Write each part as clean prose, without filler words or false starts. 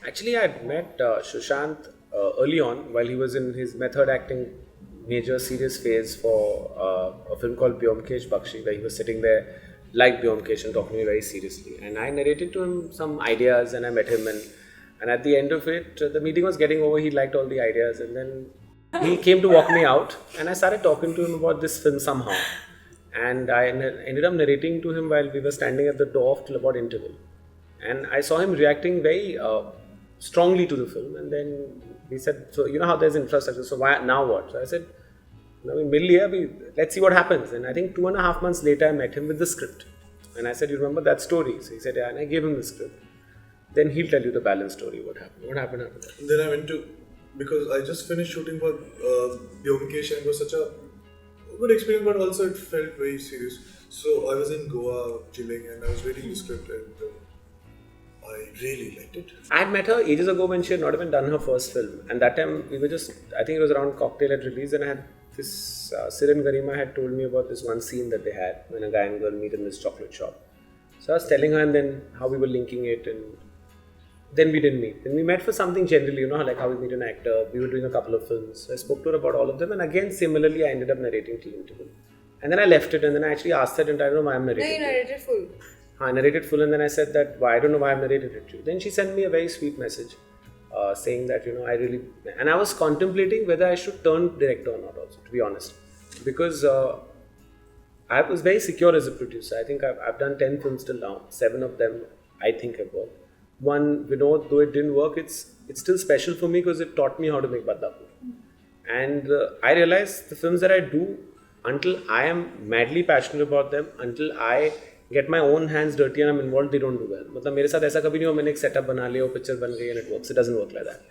Actually, I had met Sushant early on while he was in his method acting major serious phase for a film called Byomkesh Bakshi, where he was sitting there like Byomkesh and talking to me very seriously. And I narrated to him some ideas and I met him. And at the end of it, the meeting was getting over. He liked all the ideas. And then he came to walk me out. And I started talking to him about this film somehow. And I ended up narrating to him while we were standing at the door of till about interval. And I saw him reacting very strongly to the film. And then he said, so you know how there's infrastructure, so why now what? So I said, now in middle year, let's see what happens. And I think 2.5 months later, I met him with the script. And I said, you remember that story? So he said, yeah. And I gave him the script. Then he'll tell you the balance story, what happened. What happened after that? And then I went to, because I just finished shooting for Byomkesh and it was such a good experience, but also it felt very serious. So I was in Goa chilling and I was reading the script and I really liked it. I had met her ages ago when she had not even done her first film. And that time we were just, I think it was around Cocktail had released, and I had this, Sir and Garima had told me about this one scene that they had when a guy and girl meet in this chocolate shop. So I was telling her and then how we were linking it, and then we didn't meet. Then we met for something generally, you know, like how we meet an actor. We were doing a couple of films. So I spoke to her about all of them, and again, similarly, I ended up narrating till interval. And then I left it, and then I actually asked her, and I don't know why I'm narrating. No, you narrated full. I narrated full, and then I said that I don't know why I've narrated it to you. Then she sent me a very sweet message saying that, you know, I really, and I was contemplating whether I should turn director or not also, to be honest. Because I was very secure as a producer. I think I've done 10 films till now. 7 of them I think have worked. One, Vinod, though it didn't work, it's still special for me because it taught me how to make Badlapur. And I realized the films that I do, until I am madly passionate about them, until I get my own hands dirty and I'm involved, they don't do well. मतलब मेरे साथ ऐसा कभी नहीं हुआ मैंने एक setup बना लिया, picture बन गई and it works. It doesn't work like that.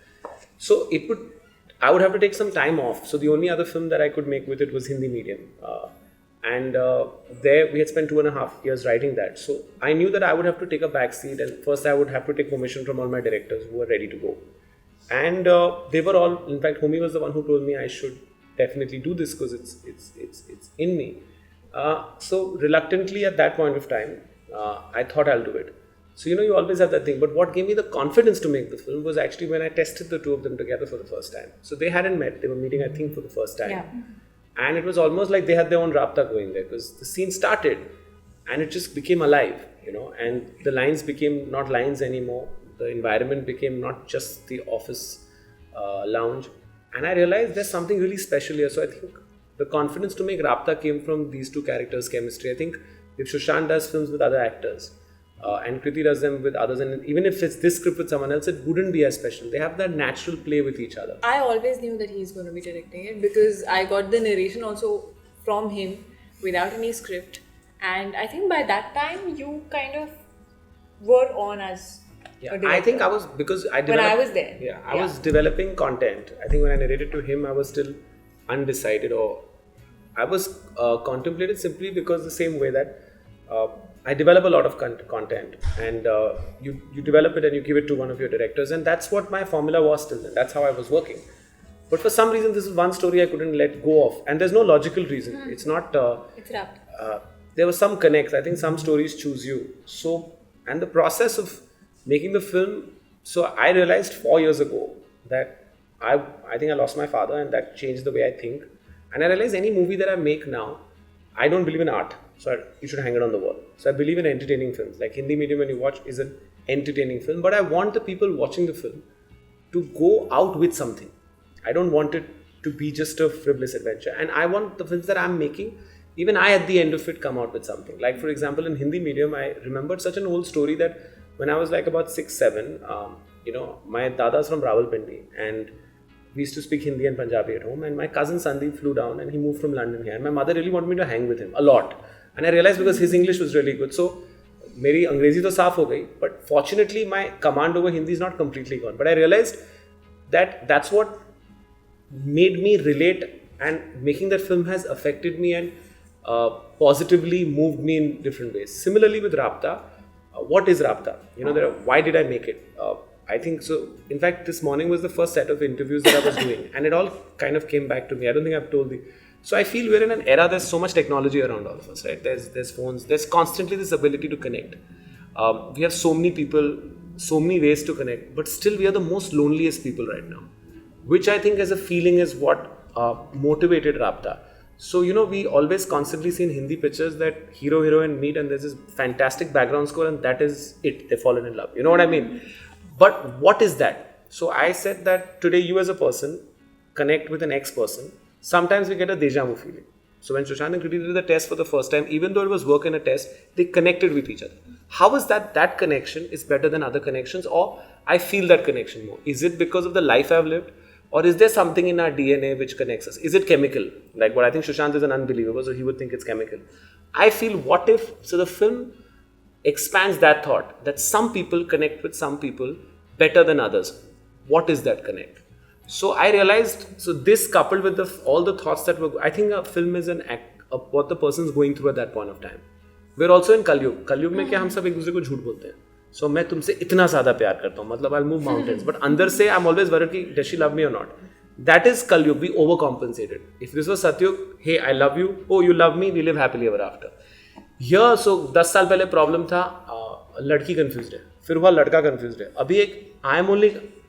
So I would have to take some time off. So the only other film that I could make with it was Hindi medium. And there we had spent 2.5 years writing that. So I knew that I would have to take a back seat, and first I would have to take permission from all my directors who were ready to go. And they were all, in fact, Homi was the one who told me I should definitely do this because it's in me. So reluctantly at that point of time, I thought I'll do it. So, you know, you always have that thing. But what gave me the confidence to make the film was actually when I tested the two of them together for the first time. So they hadn't met. They were meeting, I think, for the first time. Yeah. And it was almost like they had their own Raabta going there because the scene started and it just became alive, you know, and the lines became not lines anymore. The environment became not just the office lounge. And I realized there's something really special here. So I think the confidence to make Raabta came from these two characters' chemistry. I think if Sushant does films with other actors and Kriti does them with others, and even if it's this script with someone else, it wouldn't be as special. They have that natural play with each other. I always knew that he's going to be directing it because I got the narration also from him without any script. And I think by that time you kind of were on as a director. I think I was, because I When I was there. Yeah, I was developing content. I think when I narrated to him, I was still undecided, or I was contemplated simply because the same way that I develop a lot of content, and you develop it and you give it to one of your directors, and that's what my formula was till then. That's how I was working. But for some reason, this is one story I couldn't let go of, and there's no logical reason. It's not. It's wrapped. There was some connects. I think some stories choose you. So, and the process of making the film. So I realized 4 years ago that I think I lost my father, and that changed the way I think. And I realized any movie that I make now, I don't believe in art. So you should hang it on the wall. So I believe in entertaining films. Like Hindi medium when you watch is an entertaining film. But I want the people watching the film to go out with something. I don't want it to be just a frivolous adventure. And I want the films that I'm making, even I at the end of it come out with something. Like for example, in Hindi medium, I remembered such an old story that when I was like about 6, 7, you know, my dada's from Rawalpindi and we used to speak Hindi and Punjabi at home, and my cousin Sandeep flew down and he moved from London here, and my mother really wanted me to hang with him a lot, and I realized because his English was really good, so meri Angrezi to saaf ho gayi, but fortunately my command over Hindi is not completely gone. But I realized that that's what made me relate, and making that film has affected me and positively moved me in different ways. Similarly with Raabta, what is Raabta? You know, why did I make it? I think so. In fact, this morning was the first set of interviews that I was doing, and it all kind of came back to me. I don't think I've told you. So I feel we're in an era, there's so much technology around all of us, right? There's phones, there's constantly this ability to connect. We have so many people so many ways to connect, but still we are the most loneliest people right now, which I think as a feeling is what motivated Raabta. So, we always constantly see in Hindi pictures that hero, heroine meet and there's this fantastic background score and that is it. They've fallen in love. You know what I mean? But what is that? So I said that today you as a person connect with an ex-person. Sometimes we get a deja vu feeling. So when Sushant and Kriti did the test for the first time, even though it was work in a test, they connected with each other. How is that connection is better than other connections, or I feel that connection more? Is it because of the life I've lived? Or is there something in our DNA which connects us? Is it chemical? Like what I think Sushant is an unbeliever, so he would think it's chemical. I feel what if, so the film expands that thought that some people connect with some people better than others. What is that connect? So I realized, so this coupled with all the thoughts that were, I think a film is an act of what the person is going through at that point of time. We're also in Kalyug. Kalyug में क्या हम सब एक दूसरे को झूठ बोलते हैं. So मैं तुमसे इतना ज़्यादा प्यार करता हूँ. मतलब I'll move mountains. But अंदर से I'm always worried कि does she love me or not? That is Kalyug. We overcompensated. If this was Satyug, hey, I love you. Oh, you love me. We live happily ever after. Here, so 10 साल पहले problem था लड़की confused है, फिर हुआ लड़का confused है. अभी एक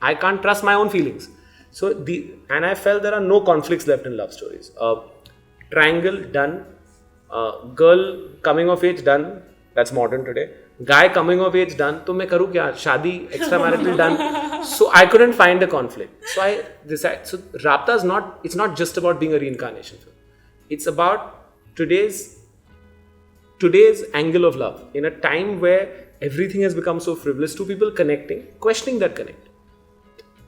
I can't trust my own feelings. So and I felt there are no conflicts left in love stories. Triangle done, girl coming of age done. That's modern today. Guy coming of age done. तो मैं करूँ क्या? शादी, extramarital done. So I couldn't find a conflict. So I decided. So Raabta is not. It's not just about being a reincarnation film. It's about today's angle of love in a time where everything has become so frivolous. Two people connecting, questioning that connect.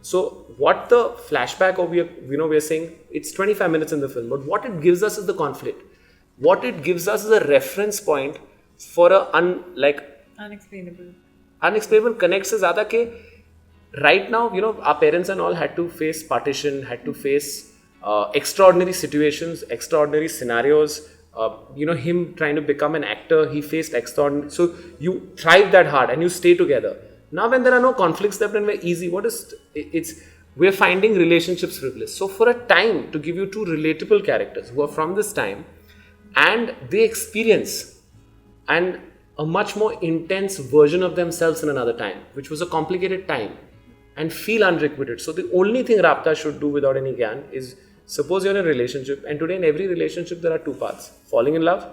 So what the flashback of we're saying, it's 25 minutes in the film, but what it gives us is the conflict. What it gives us is a reference point for unexplainable connects is ज़्यादा के right now, our parents and all had to face partition, had to face extraordinary situations, extraordinary scenarios. Him trying to become an actor, he faced extraordinary. So you thrive that hard and you stay together. Now when there are no conflicts left and we're easy, we're finding relationships frivolous. So for a time, to give you two relatable characters who are from this time and they experience and a much more intense version of themselves in another time, which was a complicated time, and feel unrequited. So the only thing Raabta should do without any gyan is, suppose you're in a relationship, and today in every relationship there are two paths. Falling in love,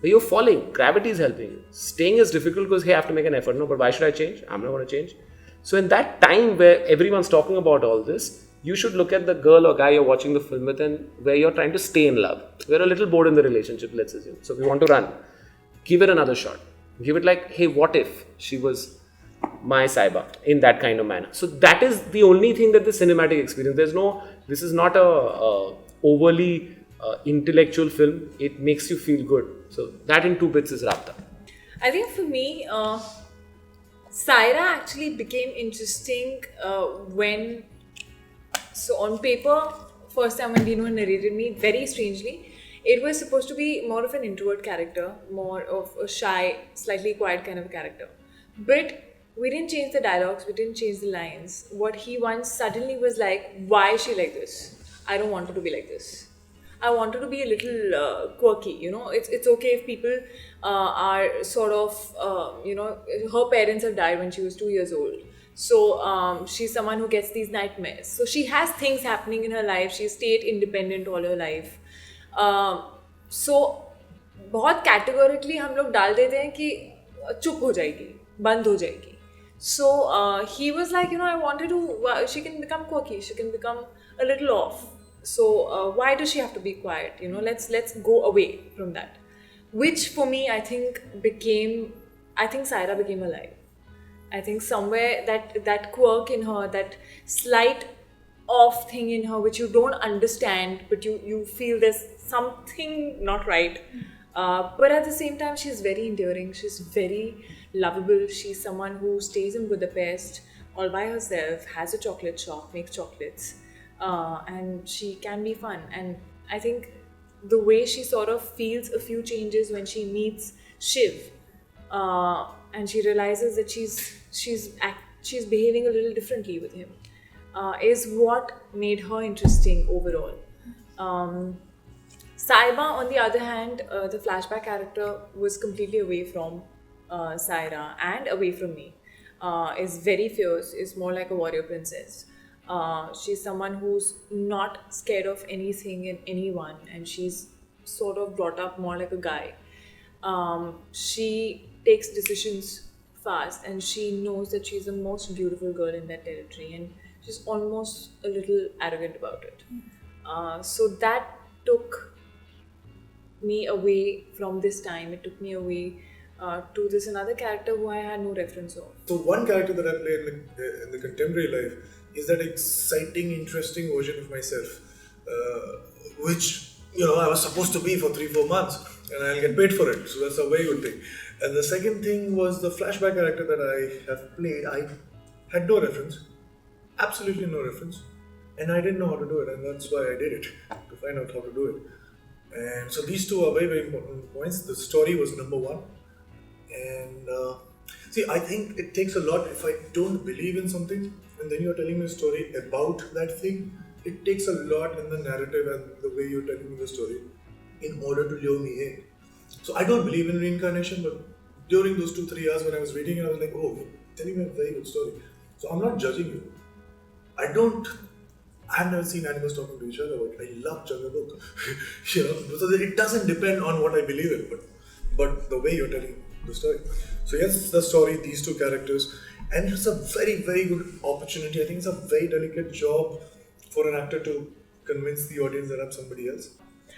where you're falling, gravity is helping you. Staying is difficult because, hey, I have to make an effort. No, but why should I change? I'm not going to change. So in that time where everyone's talking about all this, you should look at the girl or guy you're watching the film with and where you're trying to stay in love. We're a little bored in the relationship, let's assume. So we want to run. Give it another shot. Give it like, hey, what if she was my Saiba in that kind of manner? So that is the only thing that the cinematic experience. This is not a overly intellectual film. It makes you feel good. So that in 2 bits is Raabta. I think for me, Saira actually became interesting when, so on paper, first time when Dino narrated me, very strangely, it was supposed to be more of an introvert character, more of a shy, slightly quiet kind of a character. But we didn't change the dialogues, we didn't change the lines. What he once suddenly was like, why is she like this? I don't want her to be like this. I want her to be a little quirky, It's okay if people are sort of, her parents have died when she was 2 years old. So she's someone who gets these nightmares. So she has things happening in her life. She's stayed independent all her life. So बहुत categorically हम लोग डाल देते हैं कि चुप हो जाएगी, बंद हो जाएगी. So he was like, I wanted to, she can become quirky, she can become a little off. So why does she have to be quiet? Let's go away from that. Which for me, I think Saira became alive. I think somewhere that quirk in her, that slight off thing in her, which you don't understand, but you feel there's something not right. But at the same time, she's very endearing. She's very lovable. She's someone who stays in Budapest all by herself, has a chocolate shop, makes chocolates. And she can be fun. And I think the way she sort of feels a few changes when she meets Shiv, and she realizes that she's behaving a little differently with him, is what made her interesting overall. Saiba, on the other hand, the flashback character was completely away from Saira and away from me. is very fierce, is more like a warrior princess. She's someone who's not scared of anything and anyone, and she's sort of brought up more like a guy. She takes decisions fast, and she knows that she's the most beautiful girl in that territory, and she's almost a little arrogant about it. So that took me away from this time. It took me away to this another character who I had no reference of. So one character that I play in the contemporary life is that exciting, interesting version of myself, which I was supposed to be for 3-4 months, and I'll get paid for it. So that's a very good thing. And the second thing was the flashback character that I have played. I had no reference, absolutely no reference, and I didn't know how to do it, and that's why I did it, to find out how to do it. And so these two are very, very important points. The story was number one. And see, I think it takes a lot. If I don't believe in something and then you're telling me a story about that thing, it takes a lot in the narrative and the way you're telling me the story in order to lure me in. So I don't believe in reincarnation, but during those 2-3 years when I was reading it, I was like, oh, you're telling me a very good story. So I'm not judging you. I've never seen animals talking to each other, but I love Jungle Book. So it doesn't depend on what I believe in, but the way you're telling the story. So yes, the story, these two characters, and it's a very, very good opportunity. I think it's a very delicate job for an actor to convince the audience that I'm somebody else.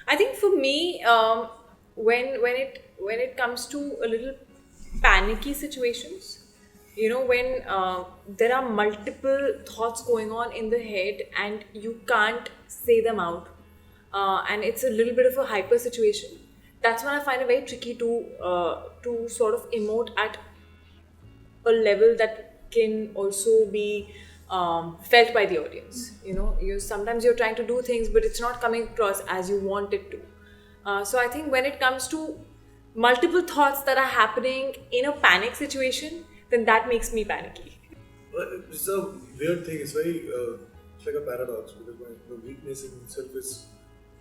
I think for me, when it comes to a little panicky situations, when there are multiple thoughts going on in the head and you can't say them out, and it's a little bit of a hyper situation, that's when I find it very tricky to sort of emote at a level that can also be felt by the audience. Sometimes you're trying to do things, but it's not coming across as you want it to. So I think when it comes to multiple thoughts that are happening in a panic situation, then that makes me panicky. Well, it's a weird thing. It's very, it's like a paradox, because the weakness in itself is,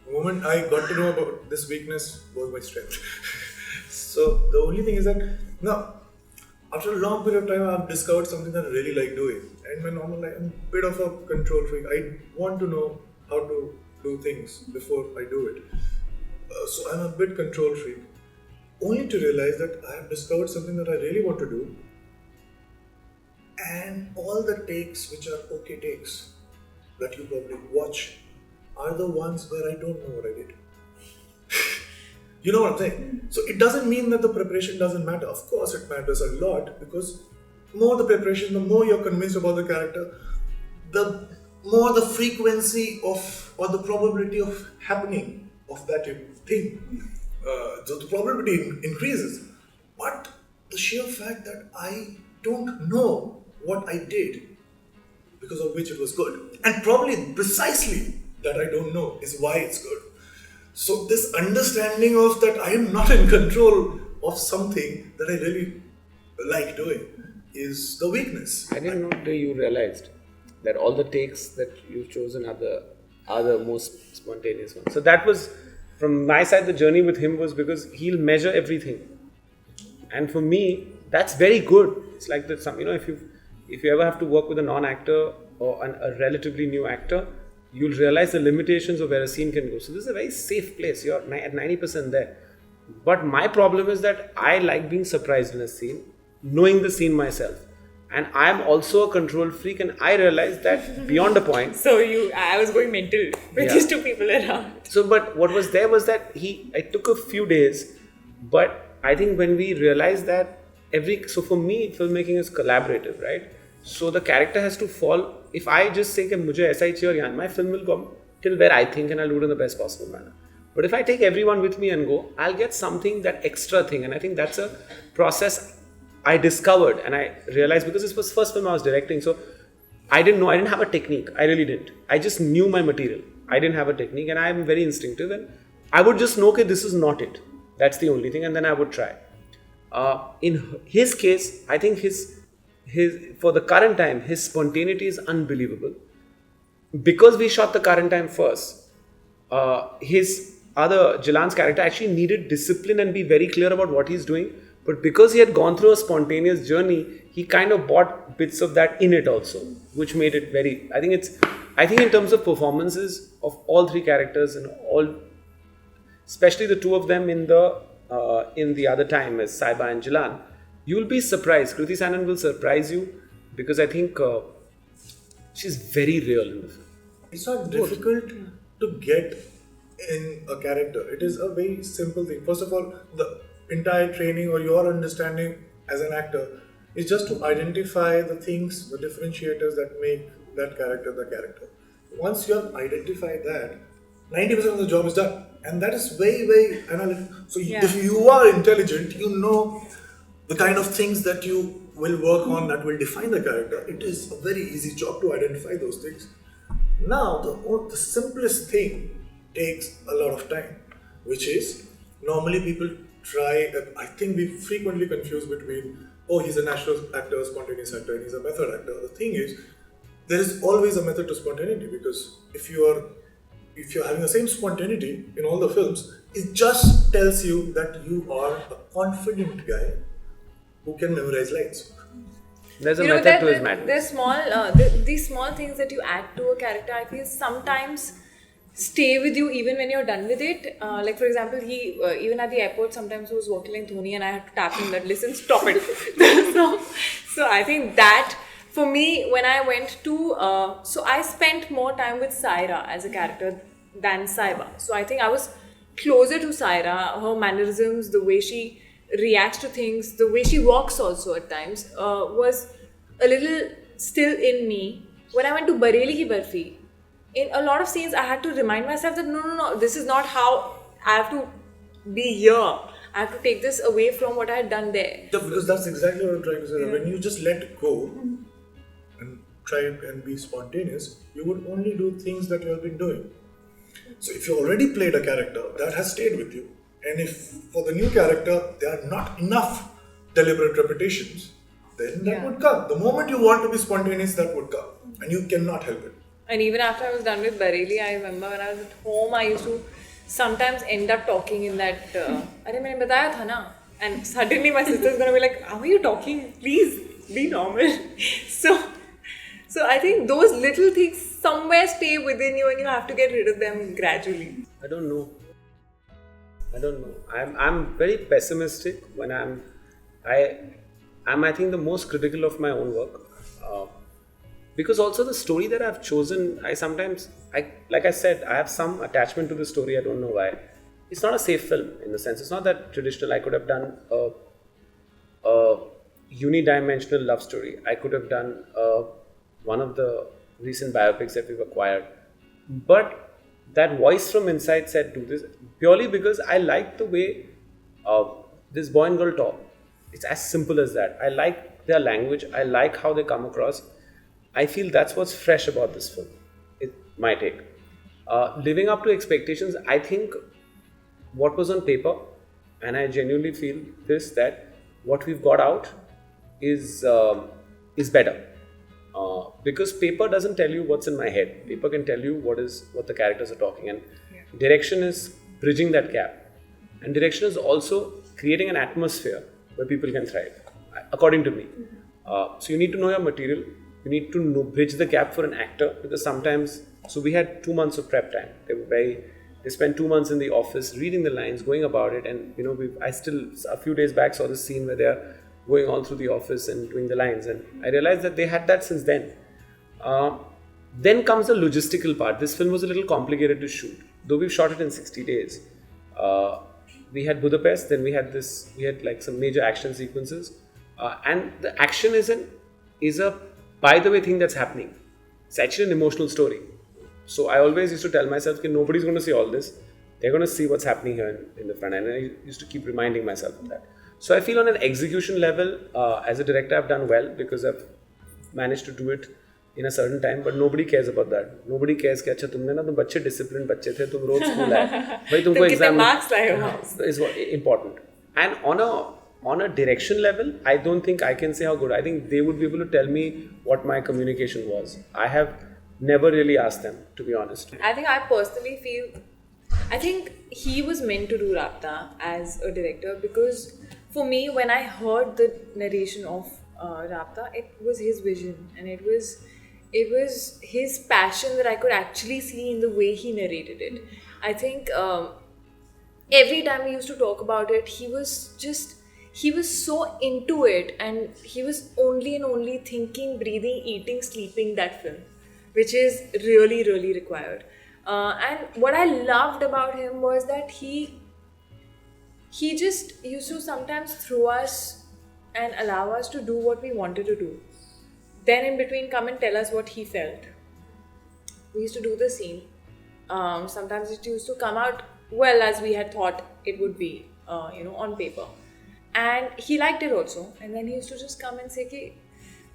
the moment I got to know about this weakness was my strength. So the only thing is that now, after a long period of time, I've discovered something that I really like doing. And my normal life, I'm a bit of a control freak. I want to know how to do things before I do it. So I'm a bit control freak. Only to realize that I have discovered something that I really want to do. And all the takes, which are okay takes, that you probably watch, are the ones where I don't know what I did. You know what I'm saying? So it doesn't mean that the preparation doesn't matter. Of course it matters a lot, because more the preparation, the more you're convinced about the character, the more the frequency of, or the probability of happening of that thing. So the probability increases. But the sheer fact that I don't know what I did, because of which it was good, and probably precisely that I don't know is why it's good. So this understanding of that I am not in control of something that I really like doing is the weakness. I didn't know that you realized that all the takes that you've chosen are the most spontaneous ones. So that was, from my side, the journey with him was because he'll measure everything. And for me, that's very good. It's like that, if you ever have to work with a non-actor or a relatively new actor, you'll realize the limitations of where a scene can go. So this is a very safe place. You're at 90% there. But my problem is that I like being surprised in a scene, knowing the scene myself. And I'm also a control freak, and I realized that beyond a point. So I was going mental with these two people around. So, but what was there was that I took a few days, but I think when we realized that so for me, filmmaking is collaborative, right? So the character has to fall. If I just say that mujhe aisa hi chahiye aur my film will come till where I think, and I'll do it in the best possible manner. But if I take everyone with me and go, I'll get something, that extra thing. And I think that's a process I discovered, and I realized, because this was the first film I was directing, so I didn't know, I didn't have a technique. I really didn't. I just knew my material. I didn't have a technique, and I'm very instinctive, and I would just know that this is not it. That's the only thing, and then I would try. In his case, I think his for the current time, his spontaneity is unbelievable. Because we shot the current time first, Jilan's character actually needed discipline and be very clear about what he's doing. But because he had gone through a spontaneous journey, he kind of bought bits of that in it also, which made it very. I think in terms of performances of all three characters and all, especially the two of them in the other time as Saiba and Jilan, you will be surprised. Kriti Sanon will surprise you because I think she's very real in the film. It's not difficult to get in a character. It is a very simple thing. First of all, the entire training or your understanding as an actor is just to identify the things, the differentiators that make that character the character. Once you have identified that, 90% of the job is done. And that is very, very analytical. So if you are intelligent, you know the kind of things that you will work on that will define the character. It is a very easy job to identify those things. Now, the simplest thing takes a lot of time, which is normally people try, I think we frequently confuse between, he's a natural actor, spontaneous actor, and he's a method actor. The thing is, there is always a method to spontaneity, because if you're having the same spontaneity in all the films, it just tells you that you are a confident guy who can memorize lines. There's a method to his madness. These small things that you add to a character, I feel sometimes stay with you even when you're done with it. Like for example, he even at the airport sometimes was walking like Dhoni, and I had to tap him that, listen, stop it. so I think that for me, when I went to so I spent more time with Saira as a character than Saiba. So I think I was closer to Saira. Her mannerisms, the way she reacts to things, the way she walks also at times was a little still in me. When I went to Bareilly Ki Barfi, in a lot of scenes I had to remind myself that no, this is not how I have to be here. I have to take this away from what I had done there. Yeah, because that's exactly what I'm trying to say. When you just let go and try and be spontaneous, you would only do things that you have been doing. So if you already played a character, that has stayed with you. And if for the new character there are not enough deliberate repetitions, then that would come. The moment you want to be spontaneous, that would come. And you cannot help it. And even after I was done with Bareilly, I remember when I was at home, I used to sometimes end up talking in that, Arey maine bataya tha na? And suddenly my sister's going to be like, how are you talking? Please be normal. So I think those little things somewhere stay within you and you have to get rid of them gradually. I don't know. I'm very pessimistic when I'm I think the most critical of my own work. Because also the story that I've chosen, like I said, I have some attachment to the story. I don't know why. It's not a safe film in the sense. It's not that traditional. I could have done a unidimensional love story. I could have done one of the recent biopics that we've acquired. But that voice from inside said, do this, purely because I like the way this boy and girl talk. It's as simple as that. I like their language. I like how they come across. I feel that's what's fresh about this film. My take. Living up to expectations, I think what was on paper, and I genuinely feel this, that what we've got out is better. Because paper doesn't tell you what's in my head. Paper can tell you what the characters are talking, and direction is bridging that gap. And direction is also creating an atmosphere where people can thrive, according to me. So you need to know your material. You need to bridge the gap for an actor, because sometimes, so we had 2 months of prep time. They spent 2 months in the office reading the lines, going about it, and I still a few days back saw this scene where they're going all through the office and doing the lines, and I realized that they had that since then. Then comes the logistical part. This film was a little complicated to shoot, though we've shot it in 60 days. We had Budapest, then we had like some major action sequences, and the action is a by the way thing that's happening. It's actually an emotional story. So I always used to tell myself that nobody's going to see all this. They're going to see what's happening here in the front, and I used to keep reminding myself of that. So I feel on an execution level, as a director, I've done well because I've managed to do it in a certain time, but nobody cares about that. Nobody cares कि अच्छा तुमने ना तुम बच्चे disciplined बच्चे थे, तुम रोज school आए, भाई तुमको exam marks लाए हो is what important. And on a direction level, I don't think I can say how good. I think they would be able to tell me what my communication was. I have never really asked them, to be honest. I think I personally feel, I think he was meant to do Raabta as a director, because for me, when I heard the narration of Raabta, it was his vision, and it was his passion that I could actually see in the way he narrated it. I think every time we used to talk about it, he was so into it, and he was only and only thinking, breathing, eating, sleeping that film, which is really, really required. And what I loved about him was that he just used to sometimes throw us and allow us to do what we wanted to do. Then in between, come and tell us what he felt. We used to do the scene. Sometimes it used to come out well as we had thought it would be, on paper. And he liked it also. And then he used to just come and say कि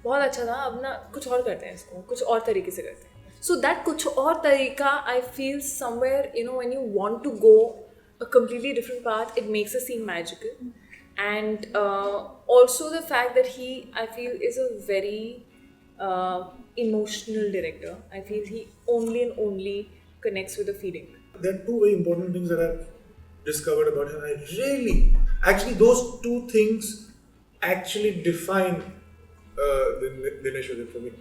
बहुत अच्छा था, अब ना कुछ और करते हैं इसको, कुछ और तरीके से करते हैं. So that कुछ और तरीका, I feel somewhere, when you want to go a completely different path, it makes a scene magical. And also the fact that he, I feel, is a very emotional director. I feel he only and only connects with the feeling. There are two very important things that I've discovered about him. Actually, those two things actually define Dinesh VIjan for me.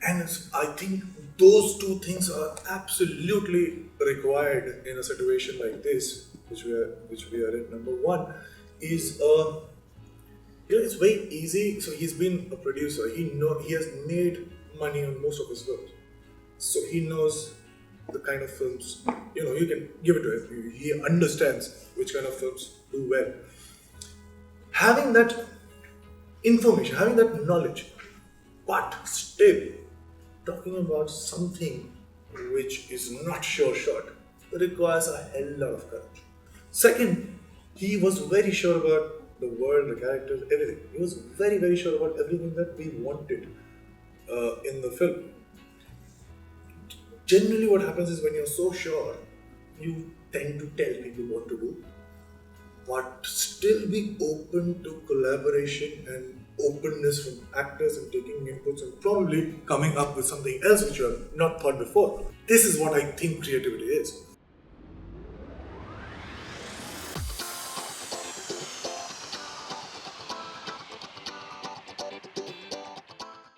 And I think those two things are absolutely required in a situation like this, which we are in. Number one is, it's very easy. So he's been a producer. He has made money on most of his films. So he knows the kind of films, you can give it to him. He understands which kind of films do well. Having that information, having that knowledge, but still talking about something which is not sure shot requires a hell lot of courage. Second, he was very sure about the world, the characters, everything. He was very, very sure about everything that we wanted in the film. Generally, what happens is when you're so sure, you tend to tell people what to do, but still be open to collaboration and openness from actors and taking inputs and probably coming up with something else which you have not thought before. This is what I think creativity is.